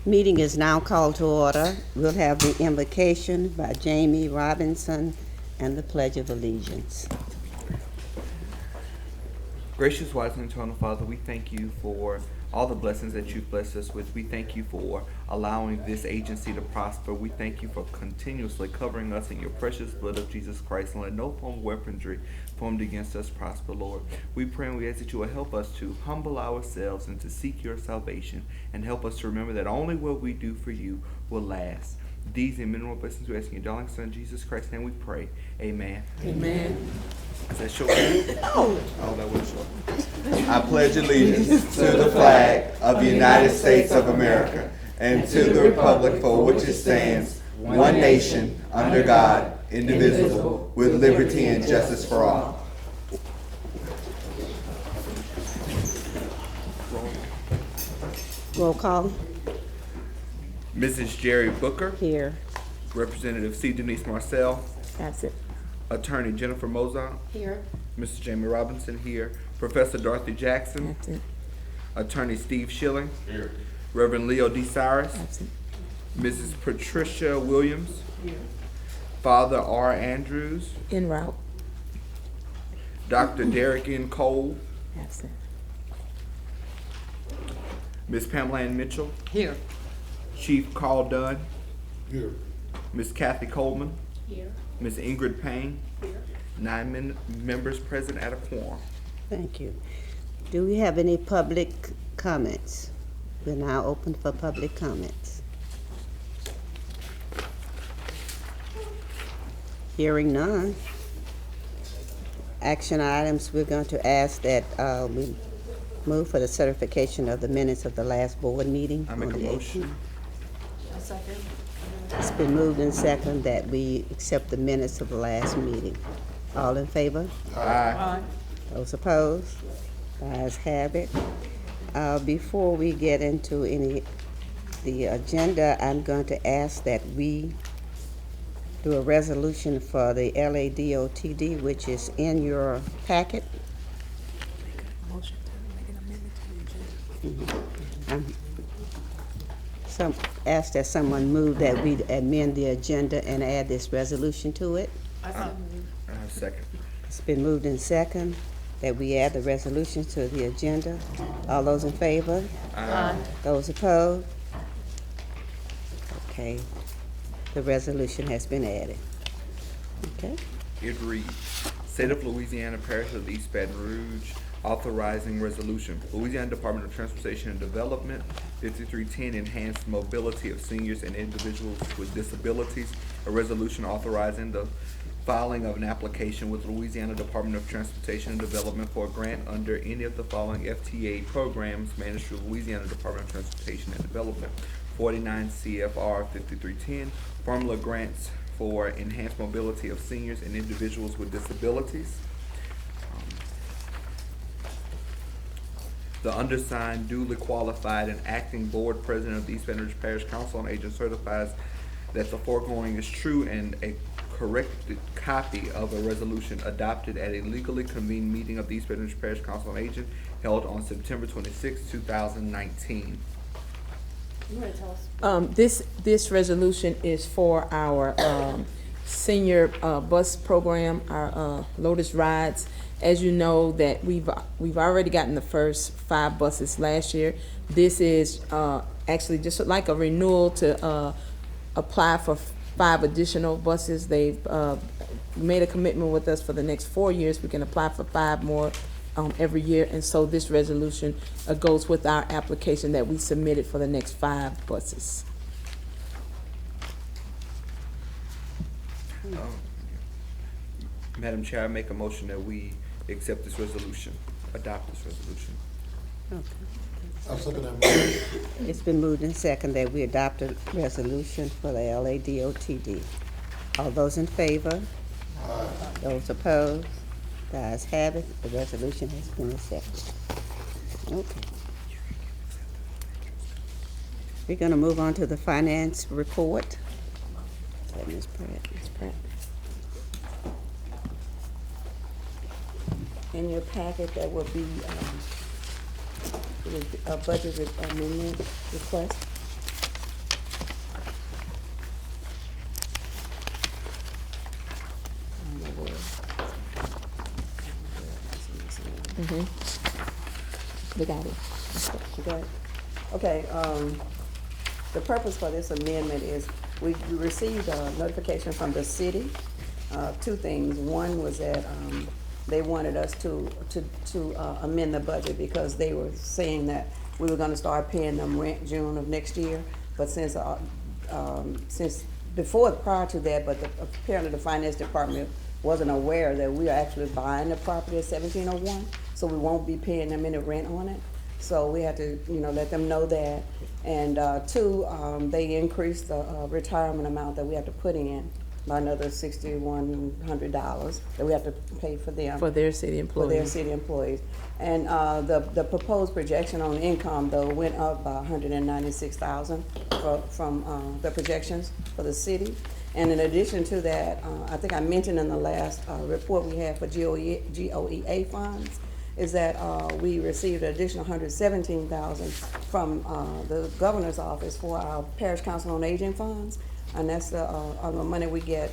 Meeting is now called to order. We'll have the invocation by Jamie Robinson and the Pledge of Allegiance. Gracious, wise, and eternal Father, we thank you for all the blessings that you've blessed us with. We thank you for allowing this agency to prosper. We thank you for continuously covering us in your precious blood of Jesus Christ, and let no form of weaponry formed against us prosper, Lord. We pray and we ask that you will help us to humble ourselves and to seek your salvation, and help us to remember that only what we do for you will last. These and many more blessings we ask in your darling Son, Jesus Christ's name we pray. Amen. Amen. Is that short? Oh, that was short. I pledge allegiance to the flag of the United States of America and to the republic for which it stands, one nation, under God, indivisible, with liberty and justice for all. Roll call. Mrs. Jerry Booker, Here. Representative C. Denise Marcel, Absent. Attorney Jennifer Mozart, Here. Mr. Jamie Robinson here, Professor Dorothy Jackson, Absent. Attorney Steve Schilling, Here. Reverend Leo D. Cyrus, Absent. Mrs. Patricia Williams, Father R. Andrews, En route. Dr. Derek N. Cole, Absent. Ms. Pamela Ann Mitchell, Here. Chief Carl Dunn, Here. Ms. Kathy Coleman, Here. Ms. Ingrid Payne, 9 members present at a quorum. Thank you. Do we have any public comments? We're now open for public comments. Hearing none. Action items, we're going to ask that we move for the certification of the minutes of the last board meeting. I make on a the motion. 18th. It's been moved and second that we accept the minutes of the last meeting. All in favor? Aye. Those opposed? Ayes have it. Before we get into the agenda, I'm going to ask that we do a resolution for the LADOTD, which is in your packet. Ask that someone move that we amend the agenda and add this resolution to it. Second. It's been moved in second that we add the resolution to the agenda. All those in favor? Aye. Those opposed? Okay, the resolution has been added. Okay, It reads, State of Louisiana, Parish of East Baton Rouge, authorizing resolution. Louisiana Department of Transportation and Development, 5310, enhanced mobility of seniors and individuals with disabilities. A resolution authorizing the filing of an application with Louisiana Department of Transportation and Development for a grant under any of the following FTA programs managed through Louisiana Department of Transportation and Development. 49 CFR 5310, formula grants for enhanced mobility of seniors and individuals with disabilities. The undersigned, duly qualified and acting board president of the East Baton Rouge Parish Council on Aging certifies that the foregoing is true, and a corrected copy of a resolution adopted at a legally convened meeting of the East Baton Rouge Parish Council on Aging held on September 26, 2019. This resolution is for our senior bus program, our Lotus Rides. As you know, that we've already gotten the first 5 buses last year. This is actually just like a renewal to apply for 5 additional buses. They've made a commitment with us for the next 4 years. We can apply for 5 more every year, and so this resolution goes with our application that we submitted for the next 5 buses. Madam Chair, I make a motion that we accept this resolution, adopt this resolution. okay. I'll second that motion. It's been moved and second that we adopt a resolution for the LADOTD. All those in favor? Aye. Those opposed? The ayes have it. The resolution has been accepted. Okay. We're going to move on to the finance report. Ms. Pratt. Ms. Pratt. In your packet, there will be a budget amendment request. They got it. Okay, the purpose for this amendment is we received a notification from the city, two things. One was that, they wanted us to amend the budget because they were saying that we were gonna start paying them rent June of next year. But since prior to that, but apparently the finance department wasn't aware that we are actually buying the property at 1701, so we won't be paying them any rent on it. So we had to, let them know that. And two, they increased the retirement amount that we have to put in by another $6,100 that we have to pay for them. For their city employees. For their city employees. And the proposed projection on income, though, went up by $196,000 from the projections for the city. And in addition to that, I think I mentioned in the last report we had for GOEA funds, is that we received an additional $117,000 from the governor's office for our parish council on aging funds. And that's the money we get,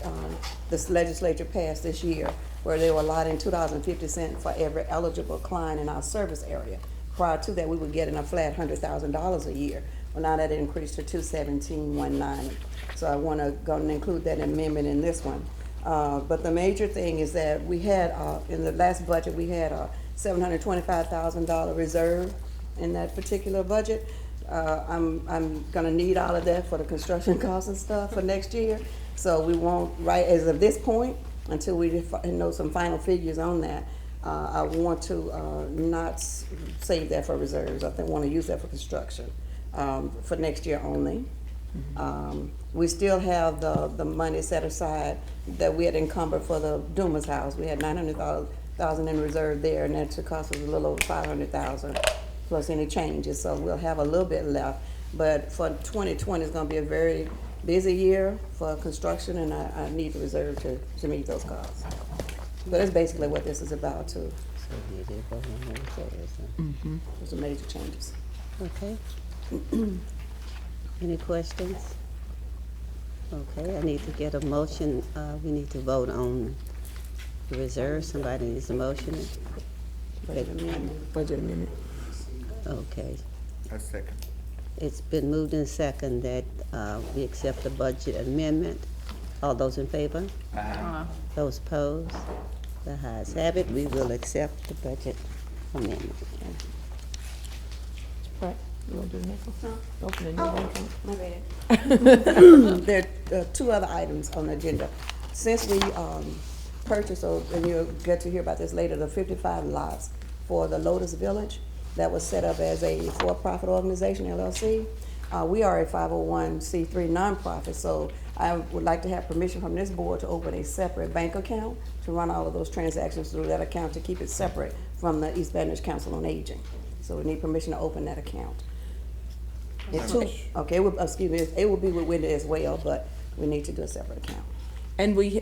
this legislature passed this year, where they were allotting $2.50 for every eligible client in our service area. Prior to that, we were getting a flat $100,000 a year. Well, now that increased to $217,190. So I want to go and include that amendment in this one. But the major thing is that we had, in the last budget, we had a $725,000 reserve in that particular budget. I'm gonna need all of that for the construction costs and stuff for next year. So we won't, right as of this point, until we know some final figures on that, I want to not save that for reserves. I think I want to use that for construction for next year only. We still have the money set aside that we had encumbered for the Dumas house. We had $900,000 in reserve there, and that should cost us a little over $500,000 plus any changes. So we'll have a little bit left. But for 2020, it's going to be a very busy year for construction, and I need the reserve to meet those costs. But that's basically what this is about too. Those are major changes. Okay. Any questions? Okay, I need to get a motion. We need to vote on the reserve. Somebody needs a motion. Budget amendment. Okay. A second. It's been moved in second that we accept the budget amendment. All those in favor? Those opposed? The ayes have it. We will accept the budget amendment. Right. You want to do the next one? Open the new one. My bad. There are two other items on the agenda. Since we purchased, and you'll get to hear about this later, the 55 lots for the Lotus Village that was set up as a for-profit organization, LLC. We are a 501c3 nonprofit, so I would like to have permission from this board to open a separate bank account to run all of those transactions through that account, to keep it separate from the East Baton Rouge Council on Aging. So we need permission to open that account. It will be with Wendy as well, but we need to do a separate account. And we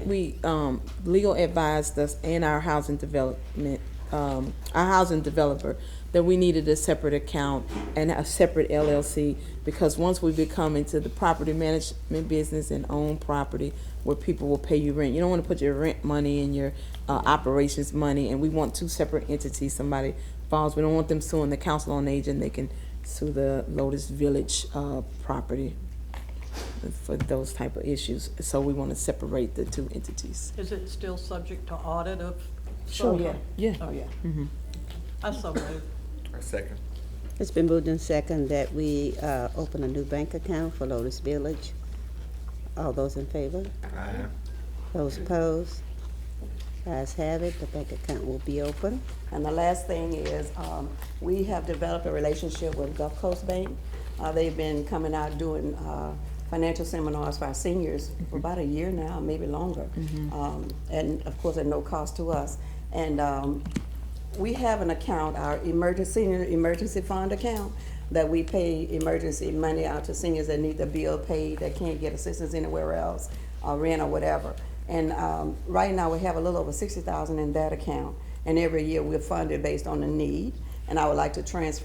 legal advised us and our housing development, our housing developer, that we needed a separate account and a separate LLC, because once we become into the property management business and own property where people will pay you rent, you don't want to put your rent money and your operations money, and we want two separate entities. Somebody falls, we don't want them suing the Council on Aging. They can sue the Lotus Village property for those type of issues. So we want to separate the two entities. Is it still subject to audit of? Sure, yeah. Yeah. Oh, yeah. Mm-hmm. I so moved. A second. It's been moved in second that we open a new bank account for Lotus Village. All those in favor? Aye. Those opposed? Ayes have it. The bank account will be open. And the last thing is, we have developed a relationship with Gulf Coast Bank. They've been coming out doing financial seminars for our seniors for about a year now, maybe longer. And of course, at no cost to us. And we have an account, our senior emergency fund account, that we pay emergency money out to seniors that need the bill paid, that can't get assistance anywhere else, or rent or whatever. And right now we have a little over $60,000 in that account, and every year we're funded based on the need. And I would like to change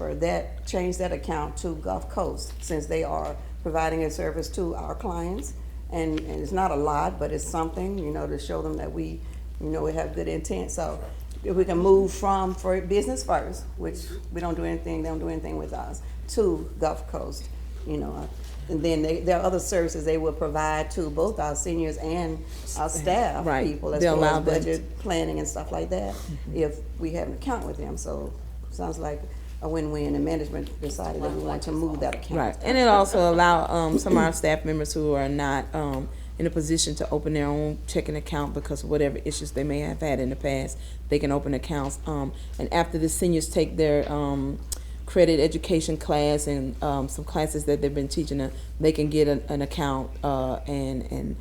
that account to Gulf Coast, since they are providing a service to our clients. And it's not a lot, but it's something, to show them that we have good intent. So if we can move from, for business first, which we don't do anything, they don't do anything with us, to Gulf Coast, you know. And then there are other services they will provide to both our seniors and our staff Right. people, as They'll far allow as them budget planning and stuff like that, if we have an account with them. So sounds like a win-win, and management decided that we want to move that account. Right, and it also allow some of our staff members who are not in a position to open their own checking account because of whatever issues they may have had in the past, they can open accounts. And after the seniors take their credit education class and some classes that they've been teaching them, they can get an account and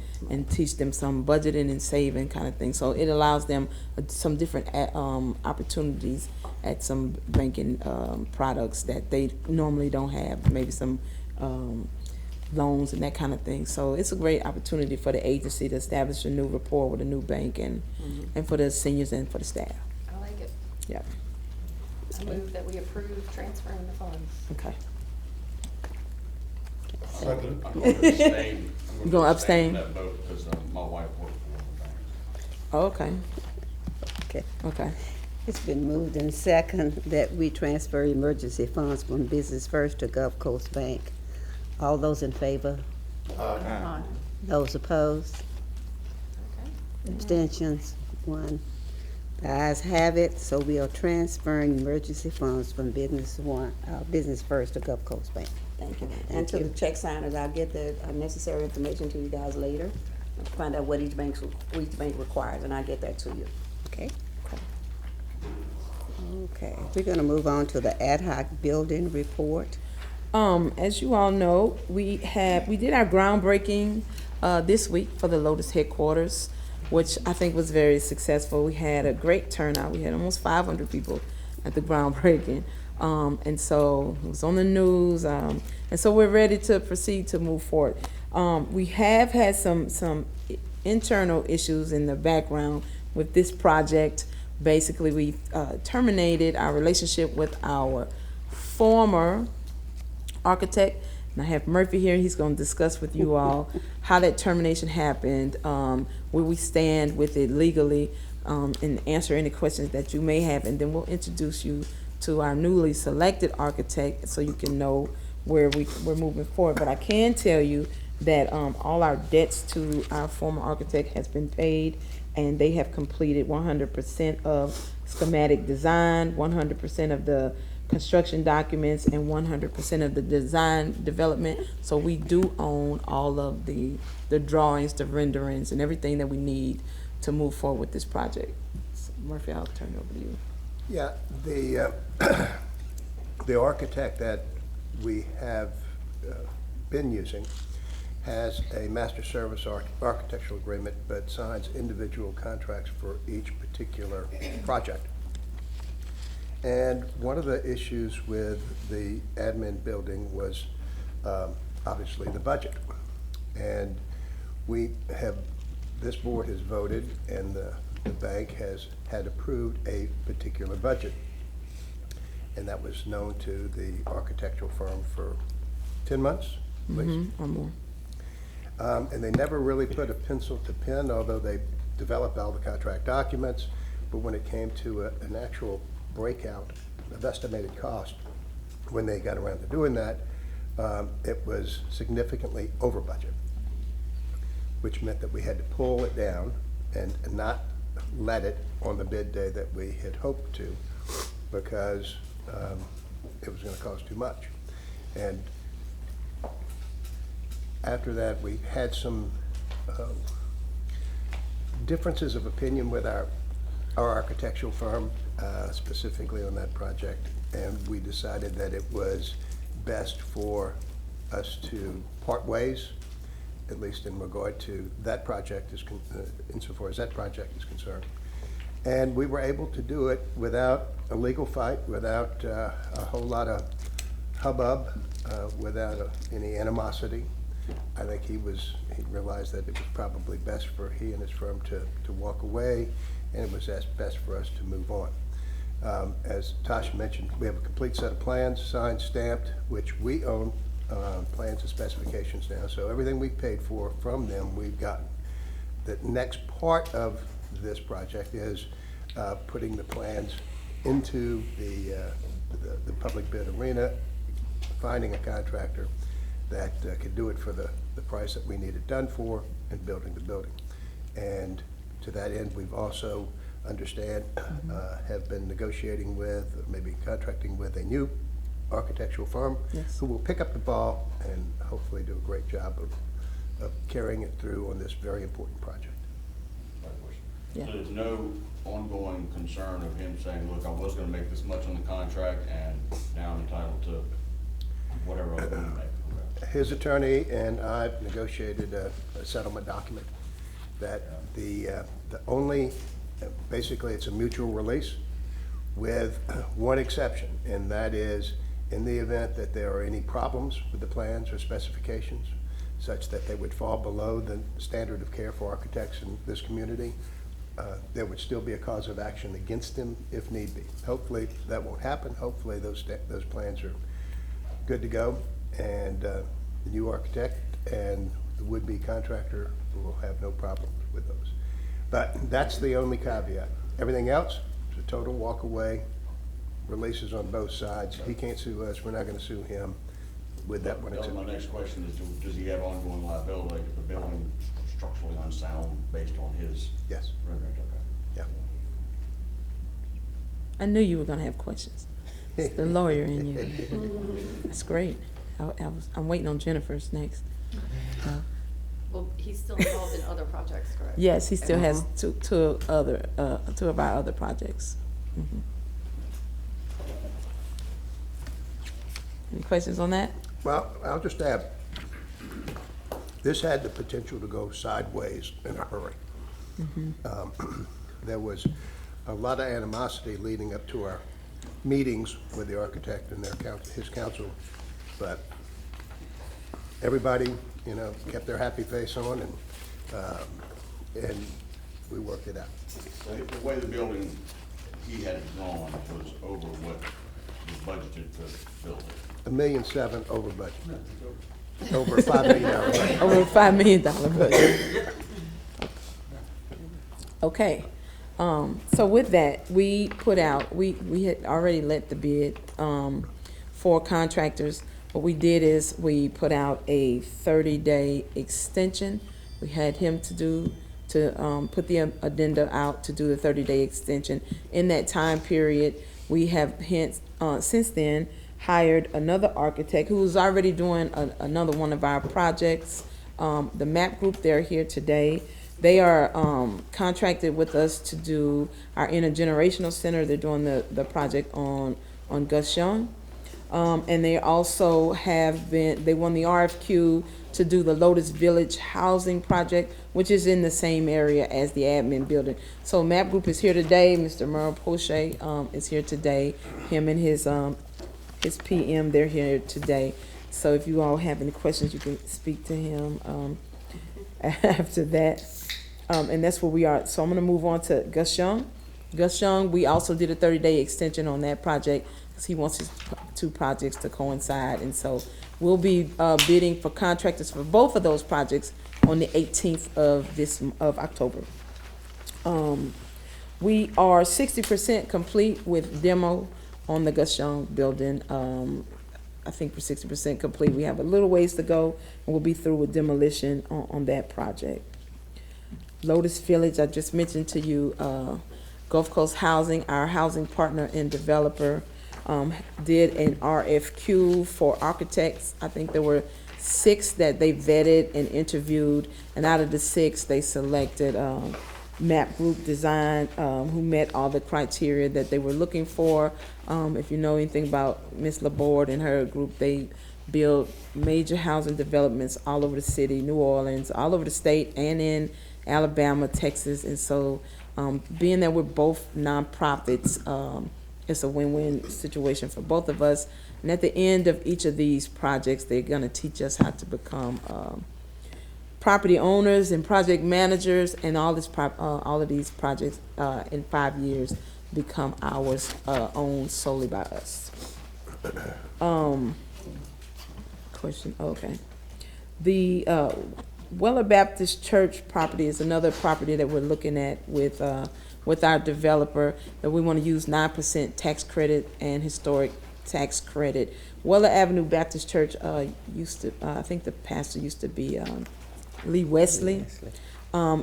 teach them some budgeting and saving kind of thing. So it allows them some different opportunities at some banking products that they normally don't have, maybe some loans and that kind of thing. So it's a great opportunity for the agency to establish a new rapport with a new bank and for the seniors and for the staff. I like it. Yeah. I move that we approve transferring the funds. Okay. I'm going to abstain. You gonna abstain? From that vote because my wife worked for the bank. Oh, okay. Okay. Okay. It's been moved and second that we transfer emergency funds from Business First to Gulf Coast Bank. All those in favor? Aye. Those opposed? Okay. Abstentions? 1. The ayes have it, so we are transferring emergency funds from Business First to Gulf Coast Bank. Thank you. Thank And to you. the check signers, I'll get the necessary information to you guys later. Find out what each bank requires, and I'll get that to you. Okay? Okay, we're gonna move on to the ad hoc building report. As you all know, we did our groundbreaking this week for the Lotus headquarters, which I think was very successful. We had a great turnout. We had almost 500 people at the groundbreaking. And so it was on the news. And so we're ready to proceed to move forward. We have had some internal issues in the background with this project. Basically, we terminated our relationship with our former architect. And I have Murphy here. He's going to discuss with you all how that termination happened, where we stand with it legally, and answer any questions that you may have. And then we'll introduce you to our newly selected architect so you can know where we're moving forward. But I can tell you that all our debts to our former architect has been paid, and they have completed 100% of schematic design, 100% of the construction documents, and 100% of the design development. So we do own all of the drawings, the renderings, and everything that we need to move forward with this project. So Murphy, I'll turn it over to you. Yeah, the architect that we have been using has a master service architectural agreement, but signs individual contracts for each particular project. And one of the issues with the admin building was obviously the budget. And this board has voted, and the bank had approved a particular budget. And that was known to the architectural firm for 10 months, at least. Or more. And they never really put a pencil to pen, although they developed all the contract documents. But when it came to an actual breakout of estimated cost, when they got around to doing that, it was significantly over budget, which meant that we had to pull it down and not let it on the bid day that we had hoped to, because it was going to cost too much. And after that, we had some differences of opinion with our architectural firm, specifically on that project, and we decided that it was best for us to part ways, at least in regard to that project, insofar as that project is concerned. And we were able to do it without a legal fight, without a whole lot of hubbub, without any animosity. I think he realized that it was probably best for he and his firm to walk away, and it was best for us to move on. As Tasha mentioned, we have a complete set of plans, signed, stamped, which we own, plans and specifications now. So everything we paid for from them, we've gotten. The next part of this project is putting the plans into the public bid arena, finding a contractor that could do it for the price that we need it done for, and building the building. And to that end, we've also, have been negotiating with, or maybe contracting with a new architectural firm Yes. who will pick up the ball and hopefully do a great job of carrying it through on this very important project. Yeah. So there's no ongoing concern of him saying, look, I was gonna make this much on the contract and now I'm entitled to whatever I was gonna make. Okay. His attorney and I negotiated a settlement document that the only, basically it's a mutual release with one exception, and that is in the event that there are any problems with the plans or specifications such that they would fall below the standard of care for architects in this community, there would still be a cause of action against him if need be. Hopefully that won't happen. Hopefully those plans are good to go, and the new architect and the would-be contractor will have no problem with those. But that's the only caveat. Everything else is a total walk away, releases on both sides. He can't sue us, we're not gonna sue him with that one That was exception. my next question is, does he have ongoing liability if the building is structurally unsound based on his Yes, rendering? Okay. yeah. I knew you were gonna have questions. It's the lawyer in you. That's great. I'm waiting on Jennifer's next. Well, he's still involved in other projects, correct? Yes, he still has two of our other projects. Mhm. Any questions on that? Well, I'll just add, this had the potential to go sideways in a hurry. There was a lot of animosity leading up to our meetings with the architect and his counsel, but everybody, kept their happy face on, and we worked it out. So the way the building, he had it drawn was over what was budgeted to build it. $1.7 million over budget. Over a $5 million budget. Over a $5 million budget. Okay, so with that, we put out, we had already let the bid, for contractors. What we did is we put out a 30-day extension. We had him put the addenda out to do the 30-day extension. In that time period, we have since then hired another architect who was already doing another one of our projects. The MAP group, they're here today. They are contracted with us to do our intergenerational center. They're doing the project on Gus Young. And they also they won the RFQ to do the Lotus Village housing project, which is in the same area as the admin building. So MAP Group is here today. Mr. Merle Poche is here today. Him and his PM, they're here today. So if you all have any questions, you can speak to him after that. And that's where we are. So I'm going to move on to Gus Young. Gus Young, we also did a 30-day extension on that project because he wants his two projects to coincide. And so we'll be bidding for contractors for both of those projects on the 18th of October. We are 60% complete with demo on the Gus Young building. I think we're 60% complete. We have a little ways to go, and we'll be through with demolition on that project. Lotus Village, I just mentioned to you, Gulf Coast Housing, our housing partner and developer, did an RFQ for architects. I think there were 6 that they vetted and interviewed, and out of the 6, they selected MAP Group Design, who met all the criteria that they were looking for. If you know anything about Ms. Laborde and her group, they build major housing developments all over the city, New Orleans, all over the state, and in Alabama, Texas. And so being that we're both nonprofits, it's a win-win situation for both of us. And at the end of each of these projects, they're going to teach us how to become property owners and project managers, and all of these projects in 5 years become ours, owned solely by us. Question, okay. The Weller Baptist Church property is another property that we're looking at with with our developer that we want to use 9% tax credit and historic tax credit. Weller Avenue Baptist Church used to, I think the pastor used to be Lee Wesley.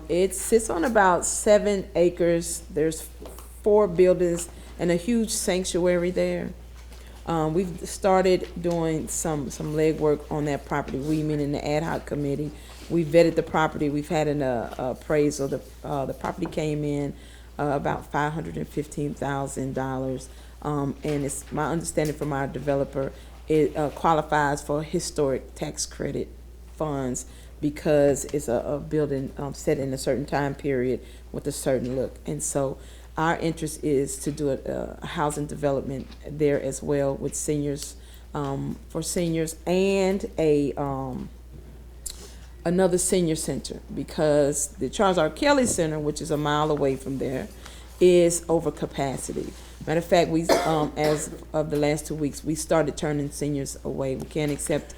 It sits on about 7 acres. There's 4 buildings and a huge sanctuary there. We've started doing some legwork on that property. We, meaning the ad hoc committee, we vetted the property. We've had an appraisal. The property came in about $515,000, and it's my understanding from our developer, it qualifies for historic tax credit funds because it's a building set in a certain time period with a certain look. And so our interest is to do a housing development there as well with seniors, for seniors, and another senior center, because the Charles R. Kelly Center, which is a mile away from there, is over capacity. Matter of fact, we as of the last 2 weeks, we started turning seniors away. We can't accept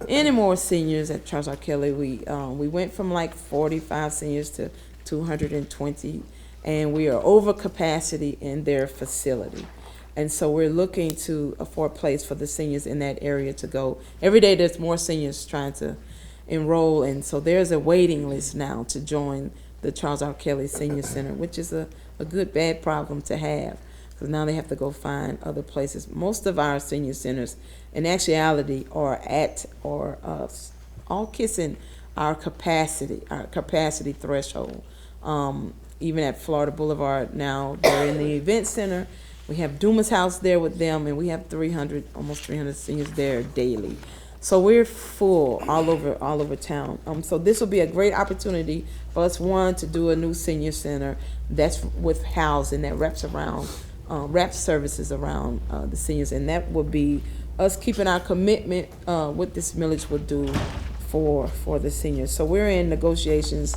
any more seniors at Charles R. Kelly. We went from like 45 seniors to 220, and we are over capacity in their facility. And so we're looking for a place for the seniors in that area to go. Every day there's more seniors trying to enroll, and so there's a waiting list now to join the Charles R. Kelly Senior Center, which is a good, bad problem to have, because now they have to go find other places. Most of our senior centers, in actuality, are at or all kissing our capacity threshold. Even at Florida Boulevard now, they're in the event center. We have Dumas House there with them, and we have almost 300 seniors there daily. So we're full all over town. So this will be a great opportunity for us, one, to do a new senior center that's with housing that wraps services around the seniors, and that will be us keeping our commitment what this millage will do for the seniors. So we're in negotiations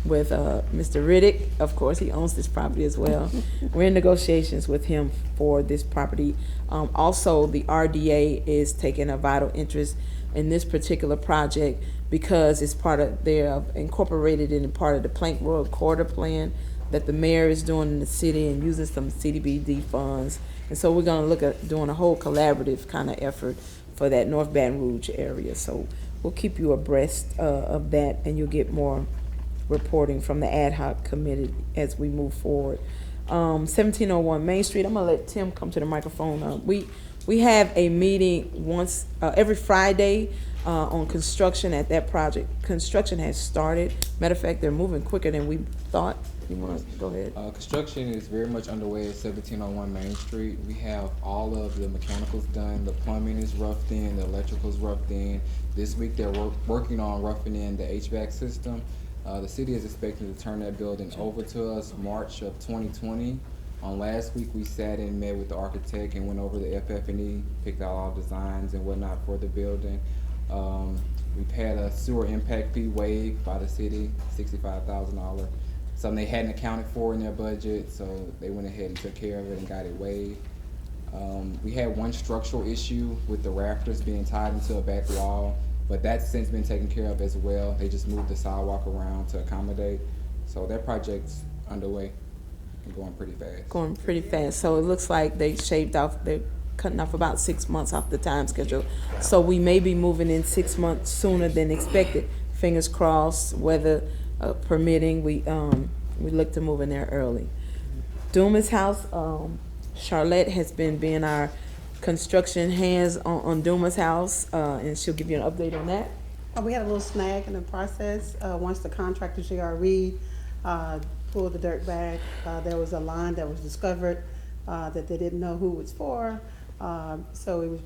with Mr. Riddick. Of course, he owns this property as well. We're in negotiations with him for this property. Also, the RDA is taking a vital interest in this particular project because it's they're incorporated in part of the Plank Road Corridor Plan that the mayor is doing in the city and using some CDBG funds. And so we're going to look at doing a whole collaborative kind of effort for that North Baton Rouge area. So we'll keep you abreast of that, and you'll get more reporting from the ad hoc committee as we move forward. 1701 Main Street. I'm gonna let Tim come to the microphone. We have a meeting once every Friday on construction at that project. Construction has started. Matter of fact, they're moving quicker than we thought. You want to go ahead? Construction is very much underway at 1701 Main Street. We have all of the mechanicals done. The plumbing is roughed in. The electrical's roughed in. This week they're working on roughing in the HVAC system. The city is expecting to turn that building over to us March of 2020. Last week we sat and met with the architect and went over the FF&E, picked out all designs and whatnot for the building. We've had a sewer impact fee waived by the city, $65,000. Something they hadn't accounted for in their budget, so they went ahead and took care of it and got it waived. We had one structural issue with the rafters being tied into a back wall, but that's since been taken care of as well. They just moved the sidewalk around to accommodate. So that project's underway and going pretty fast. Going pretty fast. So it looks like they're cutting off about 6 months off the time schedule. So we may be moving in 6 months sooner than expected. Fingers crossed, weather permitting, we look to move in there early. Dumas House, Charlotte has been our construction hands on Dumas House, and she'll give you an update on that. We had a little snag in the process. Once the contractor, J.R. Reed, pulled the dirt back, there was a line that was discovered that they didn't know who it was for. So it was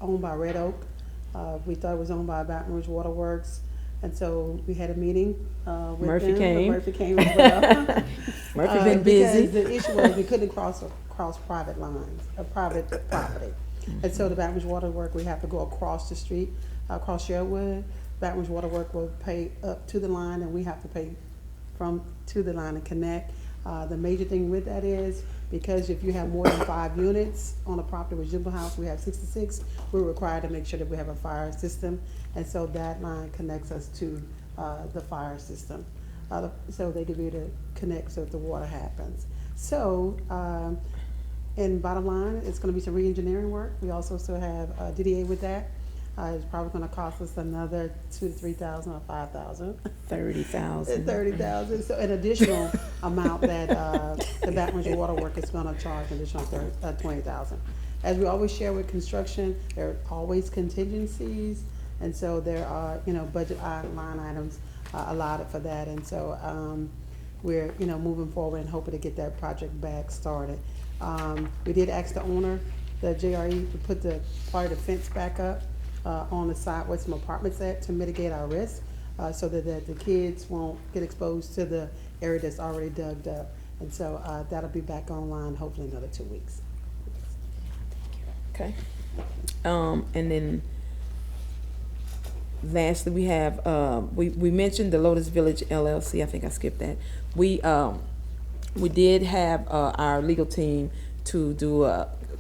owned by Red Oak. We thought it was owned by Baton Rouge Waterworks. And so we had a meeting with Murphy them. came. Murphy came as well. Murphy been busy. Because the issue was we couldn't cross private lines, private property. And so the Baton Rouge Waterworks, we have to go across the street, across Sherwood. Baton Rouge Waterworks will pay up to the line, and we have to pay to the line and connect. The major thing with that is because if you have more than 5 units on a property with Jumbo House, we have 66, we're required to make sure that we have a fire system. And so that line connects us to the fire system. So they give you to connect so that the water happens. So, and bottom line, it's gonna be some re-engineering work. We also still have DDA with that. It's probably gonna cost us another $2,000 to $3,000 or $5,000. 30,000. 30,000. So an additional amount that the Baton Rouge Water Work is gonna charge, an additional 20,000. As we always share with construction, there are always contingencies, and so there are, budget line items allotted for that. And so we're, moving forward and hoping to get that project back started. We did ask the owner, the JRE, to put the part of the fence back up on the side where some apartments at to mitigate our risk, so that the kids won't get exposed to the area that's already dug up. And so that'll be back online hopefully in another 2 weeks. Okay. And then lastly, we have, we mentioned the Lotus Village LLC. I think I skipped that. We did have our legal team to do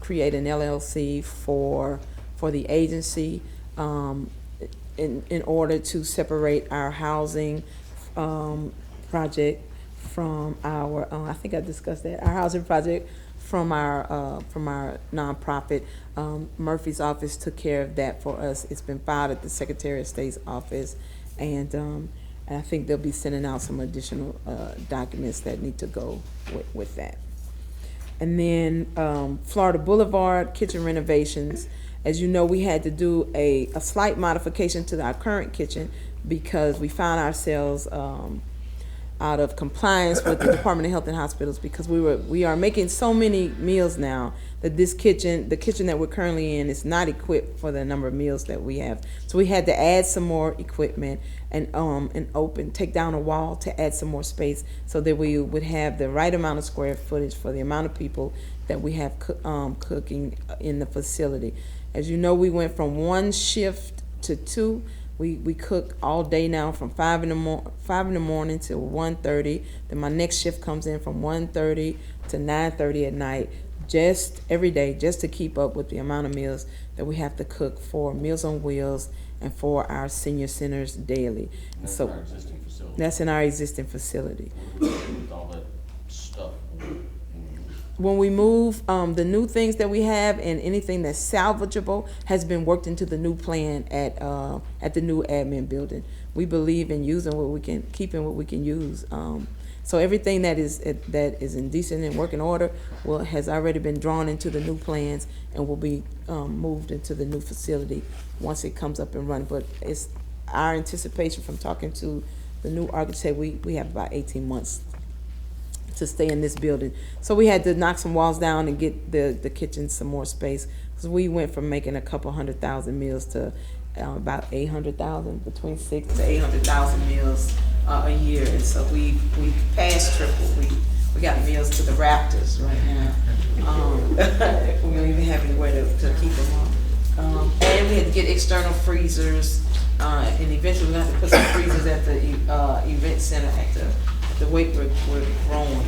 create an LLC for the agency in order to separate our housing project from our I think I discussed that, our housing project from our nonprofit. Murphy's office took care of that for us. It's been filed at the Secretary of State's office, and I think they'll be sending out some additional documents that need to go with that. And then Florida Boulevard kitchen renovations. As you know, we had to do a slight modification to our current kitchen because we found ourselves out of compliance with the Department of Health and Hospitals, because we are making so many meals now that the kitchen that we're currently in, is not equipped for the number of meals that we have. So we had to add some more equipment and take down a wall to add some more space so that we would have the right amount of square footage for the amount of people that we have cooking in the facility. As you know, we went from 1 shift to 2. We cook all day now from 5 in the morning till 1:30. Then my next shift comes in from 1:30 to 9:30 at night, just every day, just to keep up with the amount of meals that we have to cook for Meals on Wheels and for our senior centers daily. And that's So in our existing facility. that's in our existing facility. With all that stuff. When we move, the new things that we have and anything that's salvageable has been worked into the new plan at the new admin building. We believe in using what we can, keeping what we can use. So everything that is in decent and working order has already been drawn into the new plans and will be moved into the new facility once it comes up and running. But it's our anticipation from talking to the new architect, we have about 18 months to stay in this building. So we had to knock some walls down and get the kitchen some more space, because we went from making a couple 100,000 meals to about 800,000, between 600,000 to 800,000 meals a year. And so we passed triple. We got meals to the Raptors right now. We don't even have anywhere to keep them on. And we had to get external freezers, and eventually we have to put some freezers at the event center at the weight we're growing,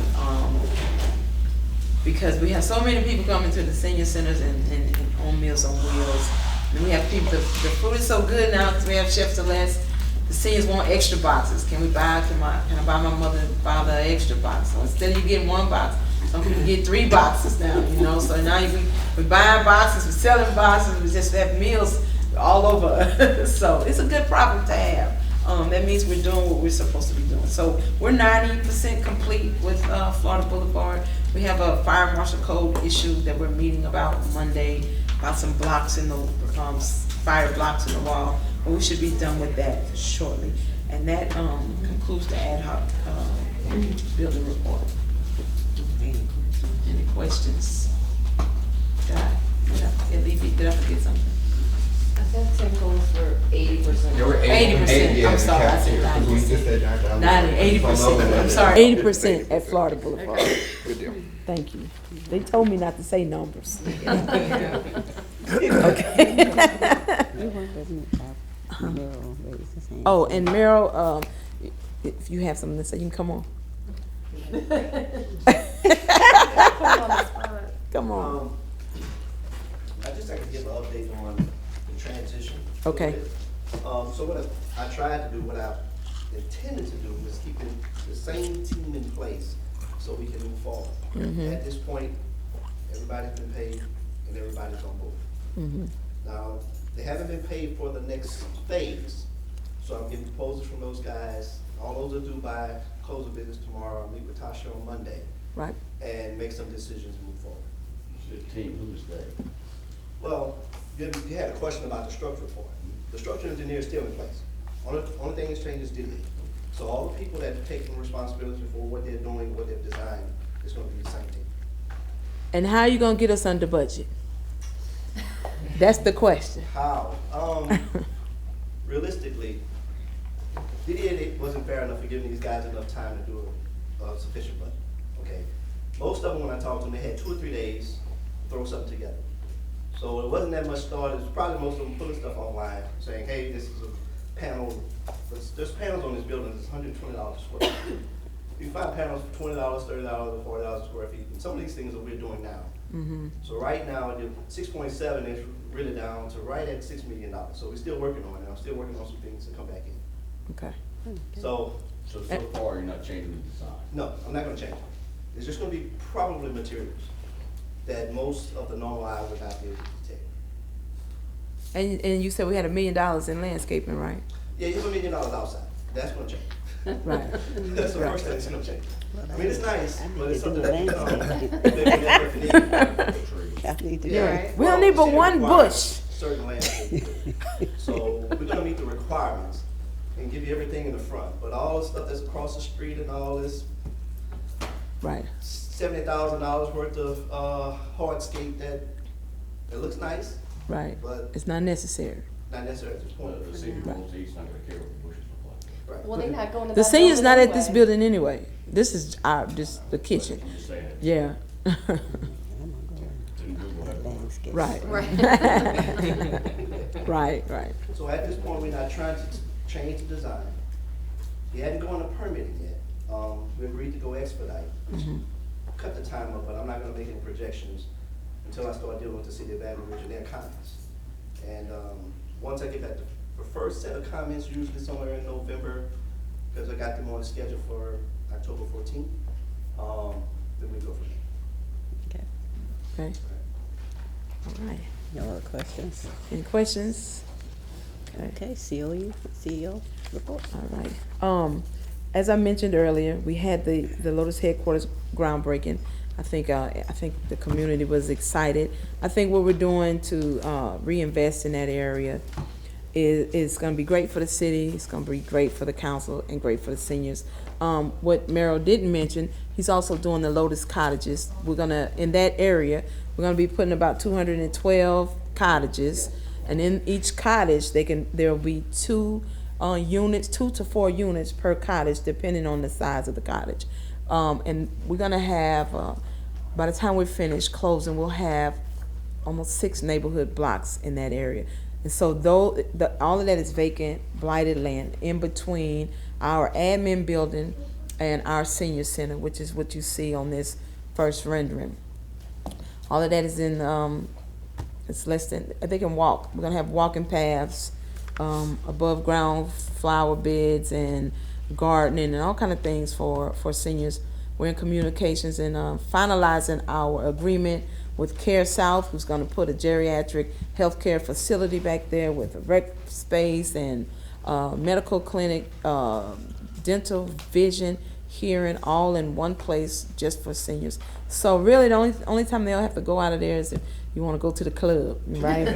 because we have so many people coming to the senior centers and on Meals on Wheels. And we have people, the food is so good now because we have Chef Celeste. The seniors want extra boxes. Can I buy my mother and father an extra box? So instead of you getting 1 box, some people get 3 boxes now, So now we're buying boxes, we're selling boxes, we just have meals all over. So it's a good problem to have. That means we're doing what we're supposed to be doing. So we're 90% complete with Florida Boulevard. We have a fire marshal code issue that we're meeting about Monday, about some blocks in the fire blocks in the wall. But we should be done with that shortly. And that concludes the ad hoc building report. Any questions? Did I forget something? I thought Tim goes for 80%. Yeah, we're 80%. I'm sorry, I said 90%. 80%. I'm sorry, 80% at Florida Boulevard. Good deal. Thank you. They told me not to say numbers. Okay. Oh, and Meryl, if you have something to say, you can come on. Come on. I just like to give an update on the transition. Okay. So what I tried to do, what I intended to do was keeping the same team in place so we can move forward. At this point, everybody's been paid and everybody's on board. Now, they haven't been paid for the next phase, so I'm getting proposals from those guys. All those are due by close of business tomorrow. I'll meet with Tasha on Monday Right. and make some decisions and move forward. The team, who is they? Well, you had a question about the structural part. The structural engineer is still in place. Only thing that's changed is DD. So all the people that are taking responsibility for what they're doing, what they've designed, is gonna be the same team. And how are you gonna get us under budget? That's the question. How? Realistically, DDA wasn't fair enough for giving these guys enough time to do a sufficient budget, okay? Most of them, when I talked to them, they had 2 or 3 days to throw something together. So it wasn't that much thought. It was probably most of them pulling stuff offline, saying, hey, this is a panel. There's panels on this building that's $120 a square feet. You find panels for $20, $30, or $40 a square feet. And some of these things that we're doing now. So right now, the 6.7 is really down to right at $6 million. So we're still working on it. I'm still working on some things to come back in. Okay. So, So far, you're not changing the design? no, I'm not gonna change it. It's just gonna be probably materials that most of the normal eye would not be able to detect. And you said we had $1 million in landscaping, right? Yeah, you have $1 million outside. That's gonna change. Right. That's the first thing that's gonna change. I mean, it's nice, but it's I something need to that, do maybe never need. I need to Yeah. We don't need but city one requires bush. Certain landscape. So we're gonna meet the requirements and give you everything in the front, but all the stuff that's across the street and all this Right. $70,000 worth of hardscape that looks nice, Right. but It's not necessary. not necessarily at this point. The senior multi-'s not gonna care what the bushes look like. Right. Well, they're not going to The that senior's not building at this anyway. building anyway. This is the kitchen. I'm just saying, Yeah. didn't Google have one? Right. Right. Right. So at this point, we're not trying to change the design. We hadn't gone to permitting yet. We agreed to go expedite, which cut the time up, but I'm not gonna make any projections until I start dealing with the city of Baton Rouge and their comments. And, once I get back, the first set of comments, usually somewhere in November, because I got them on the schedule for October 14th, then we go from there. Okay. Okay. All right. No other questions? Any questions? Okay, CEO report. All right. As I mentioned earlier, we had the Lotus headquarters groundbreaking. I think the community was excited. I think what we're doing to reinvest in that area is going to be great for the city. It's going to be great for the council and great for the seniors. What Merrill didn't mention, he's also doing the Lotus cottages. We're gonna in that area. We're gonna be putting about 212 cottages, and in each cottage there will be 2 to 4 units per cottage, depending on the size of the cottage. And we're gonna have, by the time we're finished closing, we'll have almost 6 neighborhood blocks in that area. And so all of that is vacant, blighted land in between our admin building and our senior center, which is what you see on this first rendering. All of that is in, it's less than, they can walk. We're gonna have walking paths, above ground flower beds and gardening and all kind of things for seniors. We're in communications and finalizing our agreement with Care South, who's going to put a geriatric healthcare facility back there with a rec space and medical clinic, dental, vision, hearing, all in one place just for seniors. So really the only time they'll have to go out of there is if you want to go to the club, right?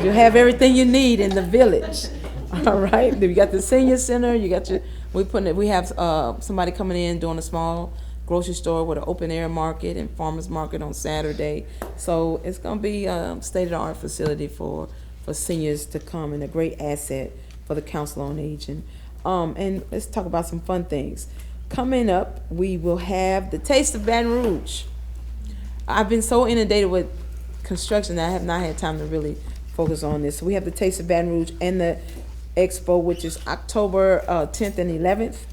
You have everything you need in the village. All right. You got the senior center, you got we have somebody coming in doing a small grocery store with an open air market and farmers market on Saturday. So it's gonna be a state-of-the-art facility for seniors to come, and a great asset for the Council on Aging. And let's talk about some fun things. Coming up, we will have the Taste of Baton Rouge. I've been so inundated with construction that I have not had time to really focus on this. So we have the Taste of Baton Rouge and the Expo, which is October 10th and 11th.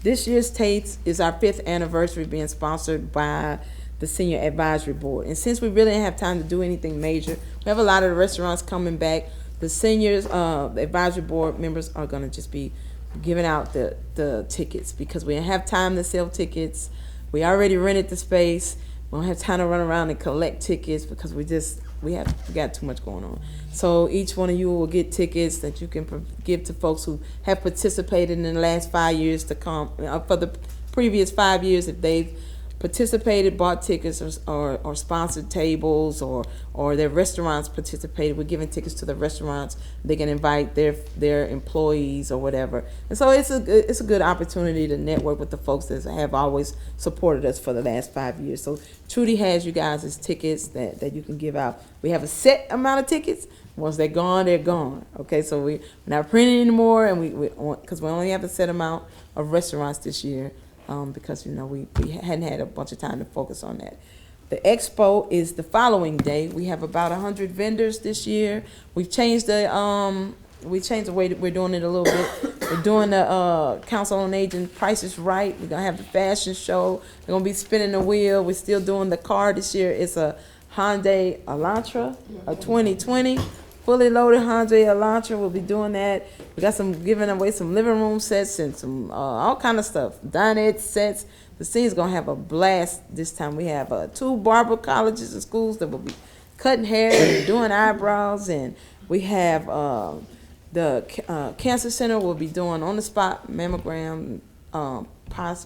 This year's Taste is our 5th anniversary, being sponsored by the Senior Advisory Board. And since we really didn't have time to do anything major, we have a lot of the restaurants coming back. The seniors, the advisory board members are gonna just be giving out the tickets because we didn't have time to sell tickets. We already rented the space. We don't have time to run around and collect tickets because we got too much going on. So each one of you will get tickets that you can give to folks who have participated in the last 5 years to come, for the previous 5 years if they've participated, bought tickets, or sponsored tables, or their restaurants participated. We're giving tickets to the restaurants. They can invite their employees or whatever. And so it's a good opportunity to network with the folks that have always supported us for the last 5 years. So Trudy has you guys as tickets that you can give out. We have a set amount of tickets. Once they're gone, they're gone. Okay, so we're not printing anymore, and because we only have a set amount of restaurants this year. Because we hadn't had a bunch of time to focus on that. The expo is the following day. We have about 100 vendors this year. We've changed the way that we're doing it a little bit. We're doing the Council on Aging Price is Right. We're gonna have the fashion show. We're gonna be spinning the wheel. We're still doing the car this year. It's a Hyundai Elantra, a 2020. Fully loaded Hyundai Elantra. We'll be doing that. We got giving away some living room sets and some all kind of stuff. Dinette sets. The scene's gonna have a blast this time. We have 2 barber colleges and schools that will be cutting hair and doing eyebrows, and we have the cancer center will be doing on the spot mammogram,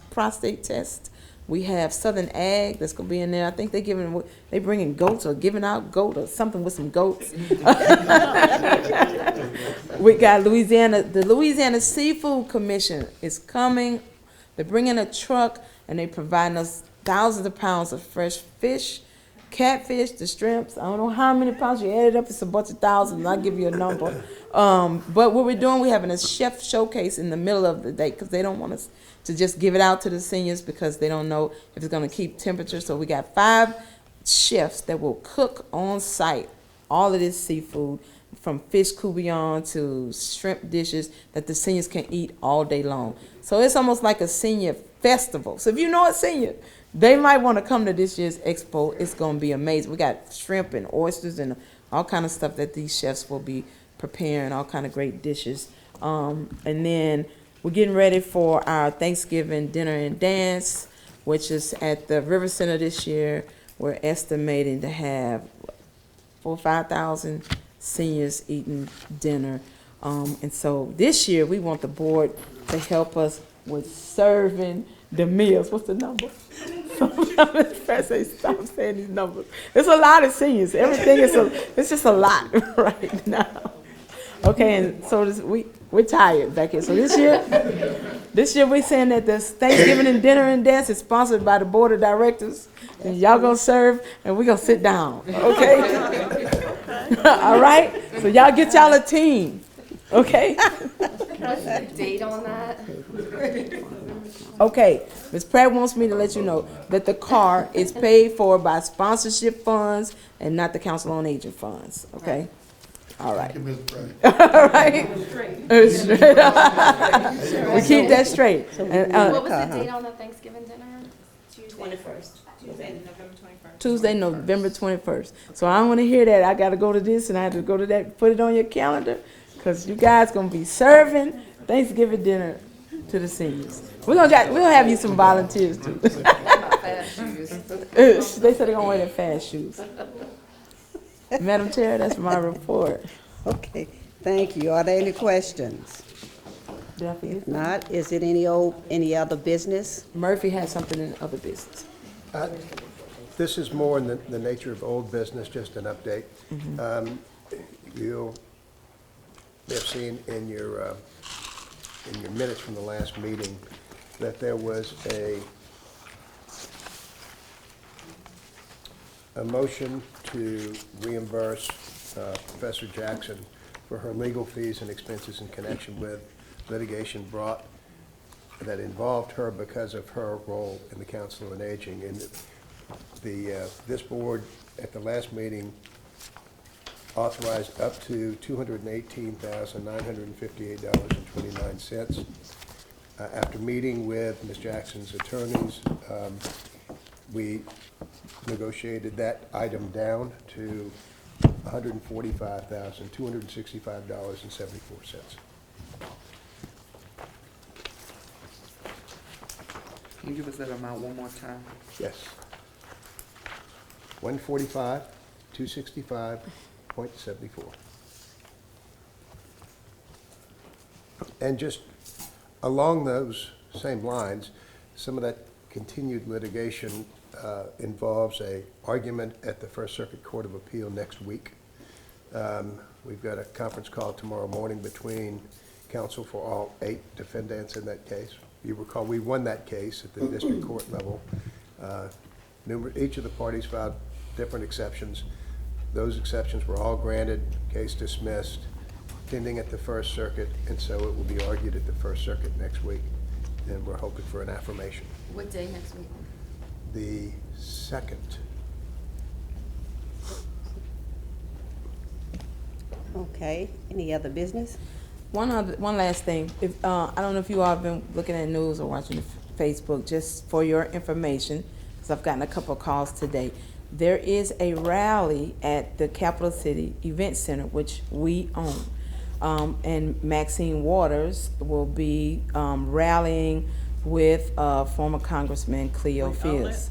prostate test. We have Southern Ag that's gonna be in there. I think they bringing goats or giving out goat or something with some goats. We got Louisiana. The Louisiana Seafood Commission is coming. They're bringing a truck and they providing us thousands of pounds of fresh fish, catfish, the shrimps. I don't know how many pounds you added up. It's a bunch of thousands. I'll give you a number. But what we're doing, we're having a chef showcase in the middle of the day because they don't want us to just give it out to the seniors because they don't know if it's going to keep temperature. So we got 5 chefs that will cook on site all of this seafood, from fish courgouillon to shrimp dishes that the seniors can eat all day long. So it's almost like a senior festival. So if you know a senior, they might want to come to this year's expo. It's going to be amazing. We got shrimp and oysters and all kind of stuff that these chefs will be preparing, all kind of great dishes. And then we're getting ready for our Thanksgiving dinner and dance, which is at the River Center this year. We're estimating to have 4,000 or 5,000 seniors eating dinner. And so this year we want the board to help us with serving the meals. What's the number? Stop saying these numbers. There's a lot of seniors. Everything it's just a lot right now. Okay, and so we're tired back here. So this year we're saying that this Thanksgiving and dinner and dance is sponsored by the board of directors, and y'all gonna serve, and we're gonna sit down. Okay. All right. So y'all get y'all a team. Okay. What's the date on that? Okay, Ms. Pratt wants me to let you know that the car is paid for by sponsorship funds and not the Council on Aging funds. Okay. All right. All right. We keep that straight. What was the date on the Thanksgiving dinner? Tuesday, November 21st. So I want to hear that. I got to go to this and I have to go to that. Put it on your calendar because you guys going to be serving Thanksgiving dinner to the seniors. We'll have you some volunteers too. They said they're going to wear their fast shoes. Madam Chair, that's my report. Okay, thank you. Are there any questions? Did I forget? If not, is it any other business? Murphy has something in other business. This is more in the nature of old business, just an update. You'll have seen in your minutes from the last meeting that there was a motion to reimburse Professor Jackson for her legal fees and expenses in connection with litigation brought that involved her because of her role in the Council on Aging. And this board at the last meeting authorized up to $218,958.29. After meeting with Ms. Jackson's attorneys, we negotiated that item down to $145,265.74. Can you give us that amount one more time? Yes. 145,265.74. And just along those same lines, some of that continued litigation involves a argument at the First Circuit Court of Appeal next week. We've got a conference call tomorrow morning between counsel for all 8 defendants in that case. You recall, we won that case at the district court level. Each of the parties filed different exceptions. Those exceptions were all granted, case dismissed, pending at the First Circuit, and so it will be argued at the First Circuit next week, and we're hoping for an affirmation. What day next week? The 2nd. Okay, any other business? One last thing. If I don't know if you all have been looking at news or watching Facebook, just for your information, because I've gotten a couple of calls today. There is a rally at the Capital City Event Center, which we own. And Maxine Waters will be rallying with former Congressman Cleo Fields.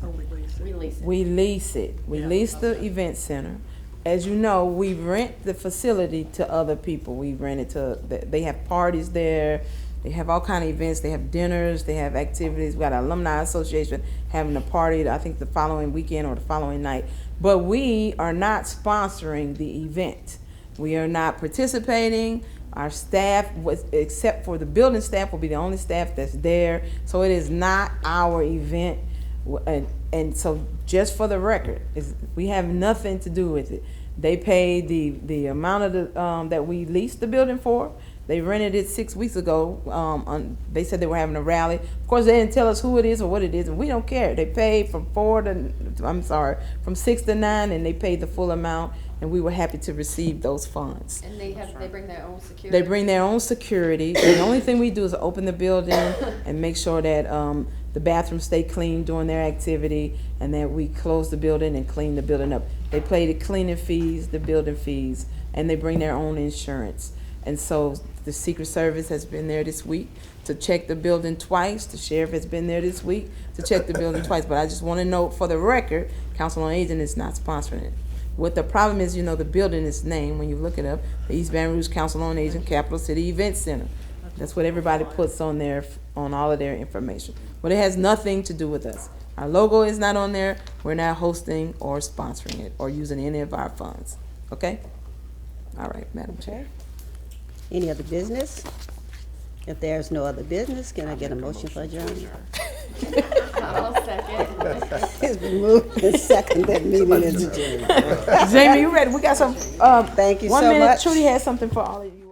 We lease it. We lease the event center. As you know, we rent the facility to other people. We rent it to, they have parties there. They have all kind of events. They have dinners. They have activities. We got an alumni association having a party, I think the following weekend or the following night. But we are not sponsoring the event. We are not participating. Our staff, except for the building staff, will be the only staff that's there. So it is not our event. And so just for the record, we have nothing to do with it. They paid the amount of the that we leased the building for. They rented it 6 weeks ago. They said they were having a rally. Of course, they didn't tell us who it is or what it is, and we don't care. They paid from 6 to 9, and they paid the full amount, and we were happy to receive those funds. And they bring their own security? They bring their own security. And the only thing we do is open the building and make sure that the bathrooms stay clean during their activity, and that we close the building and clean the building up. They pay the cleaning fees, the building fees, and they bring their own insurance. And so the Secret Service has been there this week to check the building twice. The sheriff has been there this week to check the building twice. But I just want to note for the record, Council on Aging is not sponsoring it. What the problem is, the building is named, when you look it up, the East Baton Rouge Council on Aging Capital City Event Center. That's what everybody puts on there, on all of their information. But it has nothing to do with us. Our logo is not on there. We're not hosting or sponsoring it or using any of our funds. Okay? All right, Madam Chair. Any other business? If there's no other business, can I get a motion for adjournment? I'll second. It's been moved and second, that meeting is adjourned. Jamie, you ready? We got some. Thank you 1 so minute. much. Trudy has something for all of you.